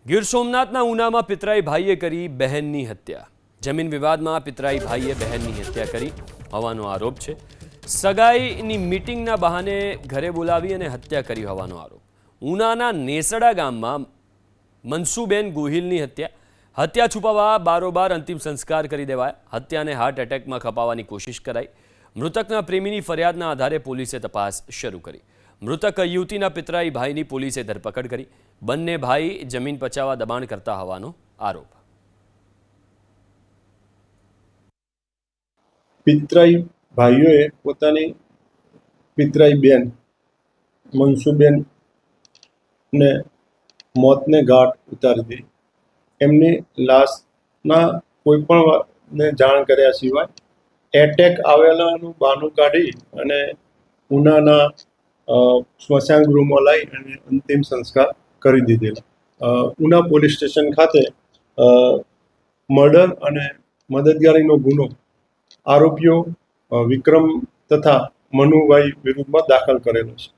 ગીર સોમનાથના ઉનામાં પિતરાઈ ભાઈએ કરી બહેનની હત્યા. જમીન વિવાદમાં પિતરાઈ ભાઈએ બહેનની હત્યા કરી હોવાનો આરોપ છે. સગાઈની મીટિંગના બહાને ઘરે બોલાવી અને હત્યા કરી હોવાનો આરોપ. ઉનાના નેસડા ગામમાં મનસુબેન ગોહિલની હત્યા છુપાવવા બારોબાર અંતિમ સંસ્કાર કરી દેવાયા. હત્યાને હાર્ટ એટેકમાં ખપાવવાની કોશિશ કરાઈ. મૃતકના પ્રેમીની ફરિયાદના આધારે પોલીસે તપાસ શરૂ કરી. મૃતક યુવતીના પિતરાઈ ભાઈની પોલીસે ધરપકડ કરી. બંને ભાઈ જમીન પચાવવા દબાણ કરતા હોવાનો આરોપ. પિતરાઈ ભાઈઓએ પોતાની પિતરાઈ બેન મનસુબેન ને મોતને ઘાટ ઉતારી દીધી. એમની લાશના કોઈ પણ જાણ કર્યા સિવાય એટેક આવેલાનું બહાનું કાઢી અને ઉનાના સ્મશાન ગૃહમાં લાવી અને અંતિમ સંસ્કાર કરી દીધેલા. ઉના પોલીસ સ્ટેશન ખાતે મર્ડર અને મદદગારીનો ગુનો આરોપીઓ વિક્રમ તથા મનુભાઈ વિરુદ્ધમાં દાખલ કરેલો છે.